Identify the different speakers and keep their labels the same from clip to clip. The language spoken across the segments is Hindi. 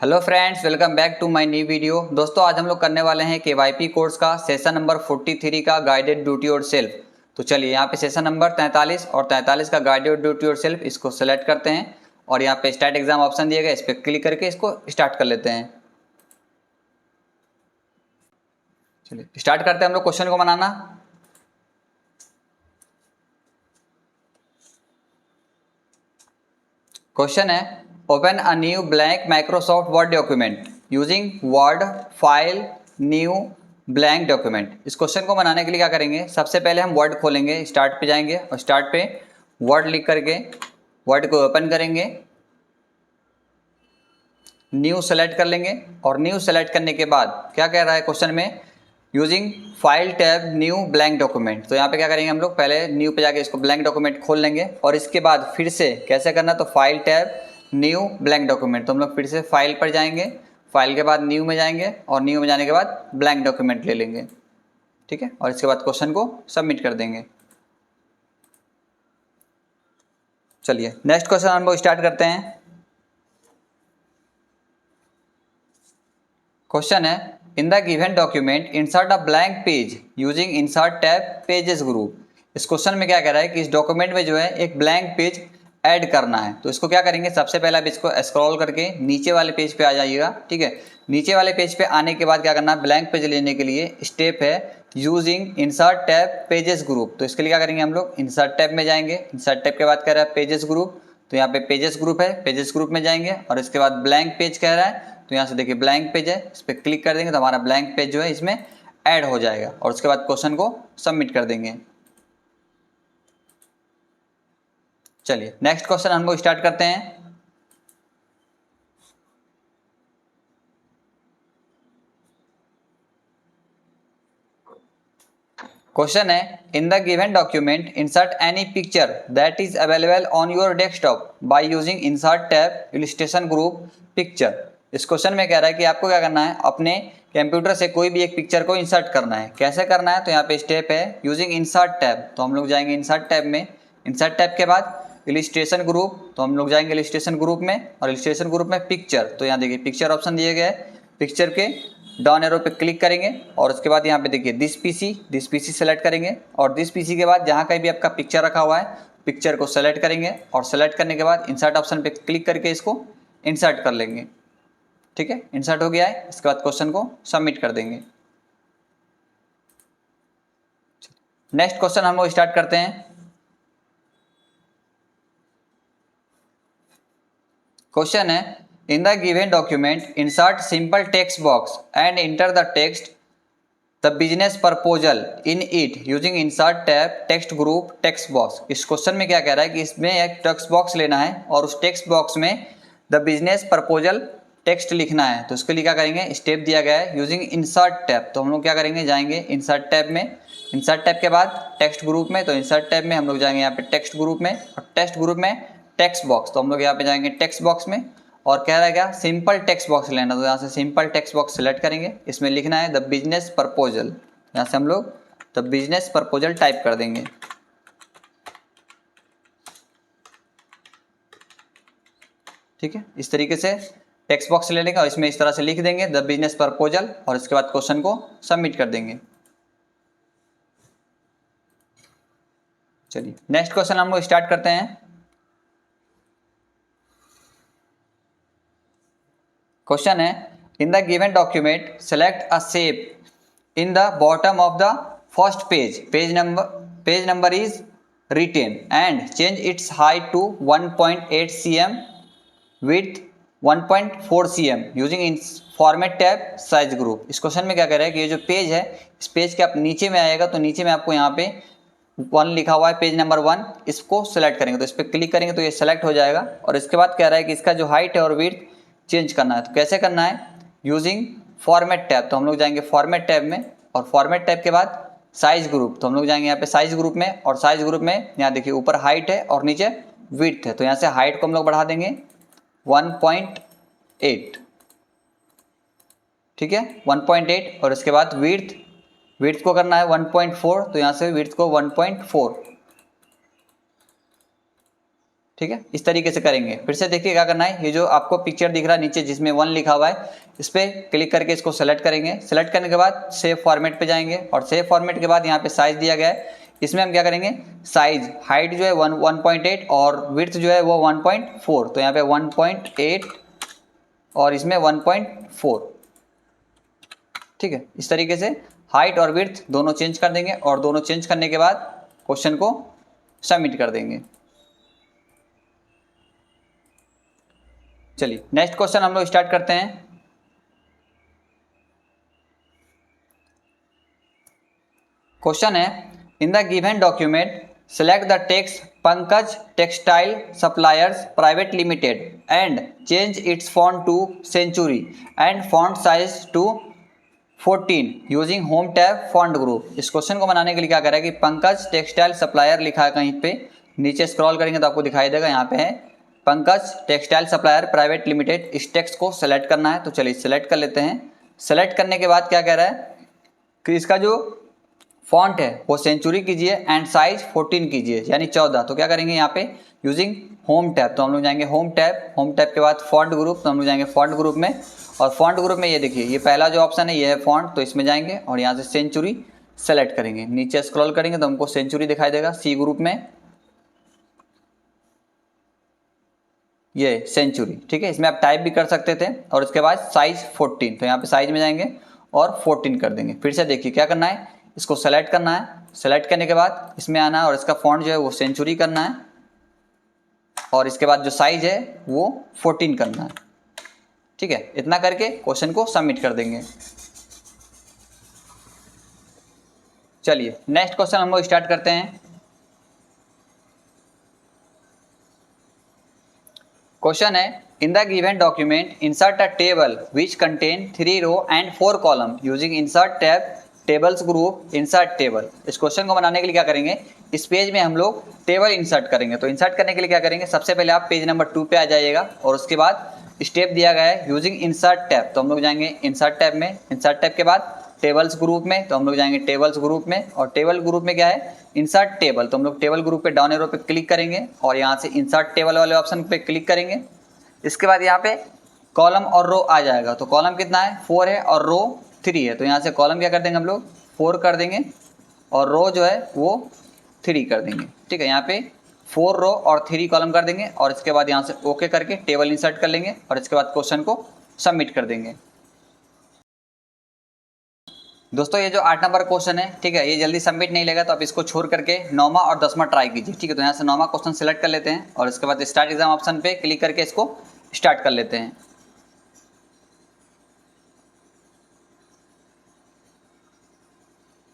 Speaker 1: Hello friends, welcome back to my new video. दोस्तों, आज हम लोग करने वाले हैं केवाईपी कोर्स का सेशन नंबर 43 का गाइडेड ड्यूटी और सेल्फ। तो चलिए यहाँ पे सेशन नंबर 43 और 43 का गाइडेड ड्यूटी और सेल्फ इसको सेलेक्ट करते हैं और यहाँ पे स्टार्ट एग्जाम ऑप्शन दिया गया, इस पर क्लिक करके इसको स्टार्ट कर लेते हैं। चलिए स्टार्ट करते हैं हम लोग क्वेश्चन को बनाना। क्वेश्चन है, open a new blank Microsoft word document using word file new blank document. इस क्वेश्चन को बनाने के लिए क्या करेंगे, सबसे पहले हम वर्ड खोलेंगे, स्टार्ट पे जाएंगे और स्टार्ट पे वर्ड लिख करके वर्ड को ओपन करेंगे, न्यू सेलेक्ट कर लेंगे और न्यू सेलेक्ट करने के बाद क्या कह रहा है क्वेश्चन में, using file tab new blank document. तो यहाँ पे क्या करेंगे हम लोग, पहले न्यू पे जाके इसको ब्लैंक डॉक्यूमेंट खोल लेंगे और इसके बाद फिर से कैसे करना, तो file tab new blank document. तो हम लोग फिर से फाइल पर जाएंगे, फाइल के बाद न्यू में जाएंगे और न्यू में जाने के बाद ब्लैंक डॉक्यूमेंट ले लेंगे, ठीक है, और इसके बाद क्वेश्चन को सबमिट कर देंगे। चलिए नेक्स्ट क्वेश्चन हम लोग स्टार्ट करते हैं। क्वेश्चन है, in the given document insert a blank page using insert tab pages group. इस क्वेश्चन में क्या कह रहा है कि इस डॉक्यूमेंट में जो है एक ब्लैंक पेज ऐड करना है। तो इसको क्या करेंगे, सबसे पहले आप इसको स्क्रॉल करके नीचे वाले पेज पे आ जाइएगा, ठीक है। नीचे वाले पेज पे आने के बाद क्या करना है, ब्लैंक पेज लेने के लिए स्टेप है using insert tab pages group. तो इसके लिए क्या करेंगे हम लोग, इंसर्ट टैब में जाएंगे, इंसर्ट टैब के बाद कह रहा है पेजेस ग्रुप। तो यहाँ पे पेजेस ग्रुप है, पेजेस ग्रुप में जाएंगे और इसके बाद ब्लैंक पेज कह रहा है, तो यहाँ से देखिए ब्लैंक पेज है, इस पर क्लिक कर देंगे तो हमारा ब्लैंक पेज जो है इसमें ऐड हो जाएगा और उसके बाद क्वेश्चन को सबमिट कर देंगे। चलिए नेक्स्ट क्वेश्चन हम लोग स्टार्ट करते हैं। क्वेश्चन है, in the given document insert any picture that is available on your desktop by using insert tab illustration group picture. इस क्वेश्चन में कह रहा है कि आपको क्या करना है, अपने कंप्यूटर से कोई भी एक पिक्चर को इंसर्ट करना है। कैसे करना है, तो यहाँ पे स्टेप है यूजिंग इंसर्ट टैब। तो हम लोग जाएंगे इंसर्ट टैब में, इंसर्ट टैब के बाद इलस्ट्रेशन ग्रुप, तो हम लोग जाएंगे इलस्ट्रेशन ग्रुप में और इलस्ट्रेशन ग्रुप में पिक्चर। तो यहाँ देखिए पिक्चर ऑप्शन दिया गया है, पिक्चर के डाउन एरो पे क्लिक करेंगे और उसके बाद यहाँ पे देखिए दिस पीसी सेलेक्ट करेंगे और दिस पीसी के बाद जहाँ कहीं भी आपका पिक्चर रखा हुआ है पिक्चर को सेलेक्ट करेंगे और सेलेक्ट करने के बाद इंसर्ट ऑप्शन पे क्लिक करके इसको इंसर्ट कर लेंगे, ठीक है। इंसर्ट हो गया है, इसके बाद क्वेश्चन को सबमिट कर देंगे। नेक्स्ट क्वेश्चन हम लोग स्टार्ट करते हैं। क्वेश्चन है, in the given document insert simple text box and enter the text the business proposal in it using insert tab text group text box। इस क्वेश्चन में क्या कह रहा है कि इसमें एक टेक्स्ट बॉक्स लेना है और उस टेक्स्ट बॉक्स में द बिजनेस प्रपोजल टेक्स्ट लिखना है। तो इसके लिए क्या करेंगे, स्टेप दिया गया है यूजिंग इंसर्ट टैब। तो हम लोग क्या करेंगे, जाएंगे इंसर्ट टैब में, इंसर्ट टैब के बाद टेक्स्ट ग्रुप में, तो इंसर्ट टैब में हम लोग जाएंगे यहाँ पे टेक्स्ट ग्रुप में और टेक्स्ट ग्रुप में टेक्स्ट बॉक्स। तो हम लोग यहाँ पे जाएंगे टेक्स्ट बॉक्स में और कह रहा है क्या, सिंपल टेक्स्ट बॉक्स लेना। तो यहाँ से सिंपल टेक्स्ट बॉक्स सेलेक्ट करेंगे, इसमें लिखना है द बिजनेस प्रपोजल। यहाँ से हम लोग द बिजनेस प्रपोजल टाइप कर देंगे, ठीक है। इस तरीके से टेक्स्ट बॉक्स ले लेंगे और इसमें इस तरह से लिख देंगे द बिजनेस प्रपोजल और इसके बाद क्वेश्चन को सबमिट कर देंगे। चलिए नेक्स्ट क्वेश्चन हम लोग स्टार्ट करते हैं। क्वेश्चन है, in the given document select a shape in the bottom of the first page, page number is written and change its height to 1.8 cm width 1.4 cm using in format tab size group. इस क्वेश्चन में क्या कह रहा है कि ये जो पेज है इस पेज के आप नीचे में आएगा तो नीचे में आपको यहाँ पे 1 लिखा हुआ है, पेज नंबर 1, इसको सेलेक्ट करेंगे तो इस पर क्लिक करेंगे तो ये सेलेक्ट हो जाएगा और इसके बाद कह रहा है कि इसका जो हाइट है और विड्थ चेंज करना है। तो कैसे करना है, यूजिंग फॉर्मेट टैब। तो हम लोग जाएंगे फॉर्मेट टैब में और फॉर्मेट टैब के बाद साइज ग्रुप। तो हम लोग जाएंगे यहाँ पे साइज ग्रुप में और साइज ग्रुप में यहाँ देखिए ऊपर हाइट है और नीचे विड्थ है। तो यहाँ से हाइट को हम लोग बढ़ा देंगे 1.8, ठीक है, 1.8 और इसके बाद विड्थ को करना है 1.4। तो यहाँ से विड्थ को 1.4, ठीक है, इस तरीके से करेंगे। फिर से देखिए क्या करना है, ये जो आपको पिक्चर दिख रहा है नीचे जिसमें 1 लिखा हुआ है, इस पर क्लिक करके इसको सेलेक्ट करेंगे। सेलेक्ट करने के बाद सेव फॉर्मेट पे जाएंगे और सेव फॉर्मेट के बाद यहाँ पे साइज दिया गया है, इसमें हम क्या करेंगे, साइज हाइट जो है 1.8 और विड्थ जो है वो 1.4, तो यहाँ पे 1.8 और इसमें 1.4। ठीक है, इस तरीके से हाइट और विड्थ दोनों चेंज कर देंगे और दोनों चेंज करने के बाद क्वेश्चन को सबमिट कर देंगे। चलिए नेक्स्ट क्वेश्चन हम लोग स्टार्ट करते हैं। क्वेश्चन है, in the given document select the text Pankaj textile suppliers private limited and change its font to century and font size to 14 using home tab font group. इस क्वेश्चन को बनाने के लिए क्या करें कि पंकज टेक्सटाइल सप्लायर लिखा है कहीं पे, नीचे स्क्रॉल करेंगे तो आपको दिखाई देगा, यहाँ पे है Pankaj textile supplier private limited. इस टेक्स्ट को सेलेक्ट करना है, तो चलिए सेलेक्ट कर लेते हैं। सेलेक्ट करने के बाद क्या कह रहा है कि इसका जो फॉन्ट है वो सेंचुरी कीजिए एंड साइज 14 कीजिए, यानी 14। तो क्या करेंगे यहाँ पे यूजिंग होम टैब, तो हम लोग जाएंगे होम टैब। होम टैब के बाद फॉन्ट ग्रुप, तो हम लोग जाएंगे फॉन्ट ग्रुप में और फॉन्ट ग्रुप में ये देखिए ये पहला जो ऑप्शन है ये है फॉन्ट, तो इसमें जाएंगे और यहाँ से सेंचुरी सेलेक्ट करेंगे। नीचे स्क्रॉल करेंगे तो हमको सेंचुरी दिखाई देगा, सी ग्रुप में ये सेंचुरी। ठीक है, इसमें आप टाइप भी कर सकते थे। और उसके बाद साइज 14, तो यहाँ पे साइज में जाएंगे और 14 कर देंगे। फिर से देखिए क्या करना है, इसको सेलेक्ट करना है। सेलेक्ट करने के बाद इसमें आना है और इसका फॉन्ट जो है वो सेंचुरी करना है और इसके बाद जो साइज है वो 14 करना है। ठीक है, इतना करके क्वेश्चन को सबमिट कर देंगे। चलिए नेक्स्ट क्वेश्चन हम लोग स्टार्ट करते हैं। क्वेश्चन है, in the given document insert a table which contain 3 row and 4 column using insert tab tables group insert table. इस क्वेश्चन को बनाने के लिए क्या करेंगे, इस पेज में हम लोग टेबल इंसर्ट करेंगे। तो इंसर्ट करने के लिए क्या करेंगे, सबसे पहले आप पेज नंबर 2 पे आ जाइएगा और उसके बाद स्टेप दिया गया है यूजिंग इंसर्ट टैब, तो हम लोग जाएंगे इंसर्ट टैब में। इंसर्ट टैब के बाद टेबल्स ग्रुप में, तो हम लोग जाएंगे टेबल्स ग्रुप में और टेबल ग्रुप में क्या है, इंसर्ट टेबल, तो हम लोग टेबल ग्रुप पे डाउन एरो पे क्लिक करेंगे और यहाँ से इंसर्ट टेबल वाले ऑप्शन पे क्लिक करेंगे। इसके बाद यहाँ पे कॉलम और रो आ जाएगा, तो कॉलम कितना है 4 है और रो 3 है, तो यहाँ से कॉलम क्या कर देंगे हम लोग 4 कर देंगे और रो जो है वो 3 कर देंगे। ठीक है, यहाँ पे 4 रो और 3 कॉलम कर देंगे और इसके बाद यहाँ से ओके करके टेबल इंसर्ट कर लेंगे और इसके बाद क्वेश्चन को सबमिट कर देंगे। दोस्तों ये जो 8 नंबर क्वेश्चन है, ठीक है, ये जल्दी सबमिट नहीं लेगा, तो आप इसको छोड़ करके 9वां और 10वां ट्राई कीजिए। ठीक है, तो यहाँ से 9वां क्वेश्चन सेलेक्ट कर लेते हैं और इसके बाद स्टार्ट एग्जाम ऑप्शन पे क्लिक करके इसको स्टार्ट कर लेते हैं।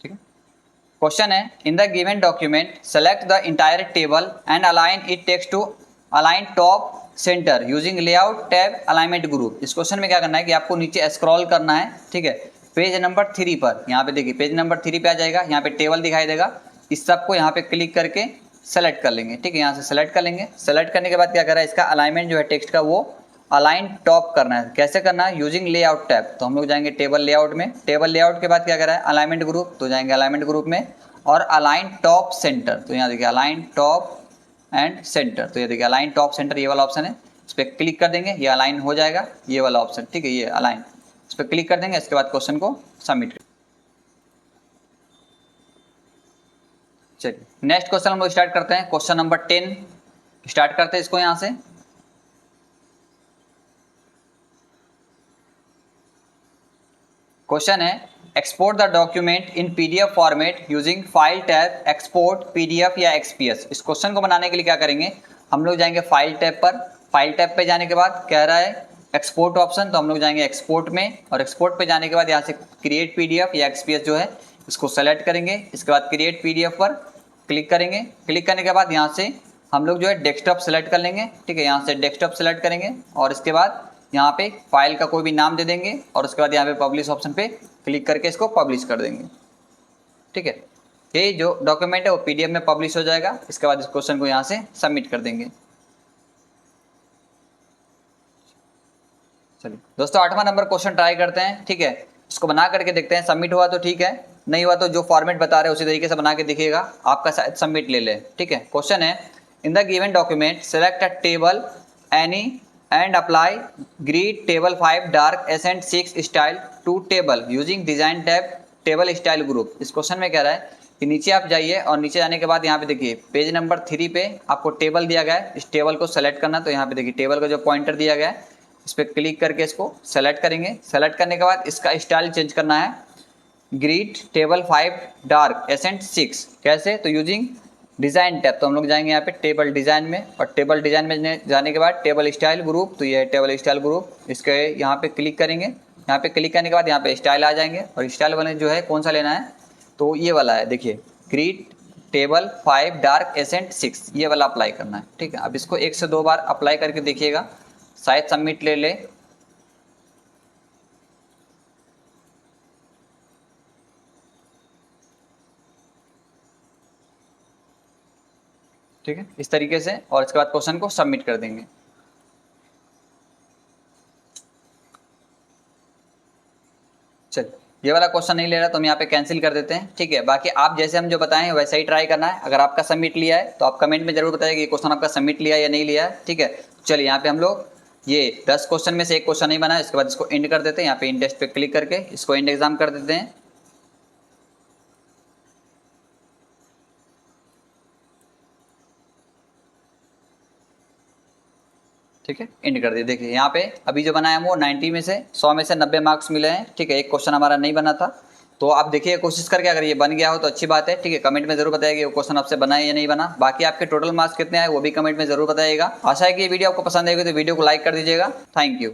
Speaker 1: ठीक है, क्वेश्चन है, in the given document select the entire table and align it text to align top center using layout tab alignment group. इस क्वेश्चन में क्या करना है कि आपको नीचे स्क्रॉल करना है। ठीक है, पेज नंबर 3 पर, यहाँ पे देखिए पेज नंबर 3 पे आ जाएगा, यहाँ पे टेबल दिखाई देगा, इस सबको यहाँ पे क्लिक करके सेलेक्ट कर लेंगे। ठीक है, यहाँ से सेलेक्ट कर लेंगे। सेलेक्ट करने के बाद क्या कर रहा है, इसका अलाइनमेंट जो है टेक्स्ट का वो अलाइन टॉप करना है। कैसे करना है, यूजिंग लेआउट टैब, तो हम लोग जाएंगे टेबल लेआउट में। टेबल लेआउट के बाद क्या कर रहा है, अलाइनमेंट ग्रुप, तो जाएंगे अलाइनमेंट ग्रुप में और अलाइन टॉप सेंटर, तो यहाँ देखिए अलाइन टॉप एंड सेंटर, तो ये देखिए अलाइन टॉप सेंटर ये वाला ऑप्शन है, इस पर क्लिक कर देंगे, ये अलाइन हो जाएगा ये वाला ऑप्शन। ठीक है, ये अलाइन, इस पर क्लिक कर देंगे, इसके बाद क्वेश्चन को सबमिट कर। चलिए नेक्स्ट क्वेश्चन हम लोग स्टार्ट करते हैं। क्वेश्चन नंबर 10 स्टार्ट करते हैं इसको। यहाँ से क्वेश्चन है, export the document in PDF format using file tab export PDF या एक्सपीएस। इस क्वेश्चन को बनाने के लिए क्या करेंगे, हम लोग जाएंगे फाइल टैब पर। फाइल टैब पे जाने के बाद कह रहा है एक्सपोर्ट ऑप्शन, तो हम लोग जाएंगे एक्सपोर्ट में और एक्सपोर्ट पे जाने के बाद यहाँ से क्रिएट पीडीएफ या एक्सपीएस जो है इसको सेलेक्ट करेंगे। इसके बाद क्रिएट पीडीएफ पर क्लिक करेंगे। क्लिक करने के बाद यहाँ से हम लोग जो है डेस्कटॉप सेलेक्ट कर लेंगे। ठीक है, यहाँ से डेस्कटॉप सेलेक्ट करेंगे और इसके बाद यहाँ पे फाइल का कोई भी नाम दे देंगे और उसके बाद यहाँ पे पब्लिश ऑप्शन पे क्लिक करके इसको पब्लिश कर देंगे। ठीक है, ये जो डॉक्यूमेंट है वो पीडीएफ में पब्लिश हो जाएगा। इसके बाद इस क्वेश्चन को यहाँ से सबमिट कर देंगे। चलिए दोस्तों 8वां नंबर क्वेश्चन ट्राई करते हैं। ठीक है, इसको बना करके देखते हैं, सबमिट हुआ तो ठीक है, नहीं हुआ तो जो फॉर्मेट बता रहे हैं उसी तरीके से बना के देखिएगा, आपका शायद सबमिट ले ले। ठीक है, क्वेश्चन है, in the given document select a table any and apply grid table 5 dark accent 6 style to table using design tab table style group. इस क्वेश्चन में कह रहा है कि नीचे आप जाइए और नीचे जाने के बाद यहाँ पे देखिए पेज नंबर 3 पे आपको टेबल दिया गया है, इस टेबल को सेलेक्ट करना। तो यहाँ पे देखिए टेबल का जो पॉइंटर दिया गया है इस पर क्लिक करके इसको सेलेक्ट करेंगे। सेलेक्ट करने के बाद इसका स्टाइल चेंज करना है, ग्रीड टेबल 5 डार्क एसेंट 6। कैसे? तो यूजिंग डिज़ाइन टैब। तो हम लोग जाएंगे यहाँ पे टेबल डिज़ाइन में, और टेबल डिज़ाइन में जाने के बाद टेबल स्टाइल ग्रुप, तो ये है टेबल स्टाइल ग्रुप, इसके यहाँ पे क्लिक करेंगे। यहाँ पे क्लिक करने के बाद यहाँ पे स्टाइल आ जाएंगे, और स्टाइल वाले जो है कौन सा लेना है, तो ये वाला है, देखिए ग्रीड टेबल 5 डार्क एसेंट 6, ये वाला अप्लाई करना है। ठीक है, अब इसको 1 से 2 बार अप्लाई करके देखिएगा, शायद सबमिट ले ले। ठीक है, इस तरीके से, और इसके बाद क्वेश्चन को सबमिट कर देंगे। चलिए, ये वाला क्वेश्चन नहीं ले रहा तो हम यहाँ पे कैंसिल कर देते हैं। ठीक है, बाकी आप जैसे हम जो बताएं वैसा ही ट्राई करना है। अगर आपका सबमिट लिया है तो आप कमेंट में जरूर बताइए कि क्वेश्चन आपका सबमिट लिया है या नहीं लिया है। ठीक है, चलिए यहाँ पे हम लोग ये 10 क्वेश्चन में से एक क्वेश्चन नहीं बना है, इसके बाद इसको एंड कर देते हैं। यहाँ पे इन टेस्ट पे क्लिक करके इसको एंड एग्जाम कर देते हैं। ठीक है, एंड कर दिए। देखिए यहाँ पे अभी जो बनाया वो 90 में से 100 में से 90 मार्क्स मिले हैं। ठीक है, एक क्वेश्चन हमारा नहीं बना था, तो आप देखिए कोशिश करके, अगर ये बन गया हो तो अच्छी बात है। ठीक है, कमेंट में जरूर बताइए कि वो क्वेश्चन आपसे बना है या नहीं बना। बाकी आपके टोटल मार्क्स कितने आए वो भी कमेंट में जरूर बताइएगा। आशा है कि ये वीडियो आपको पसंद आएगी, तो वीडियो को लाइक कर दीजिएगा। Thank you.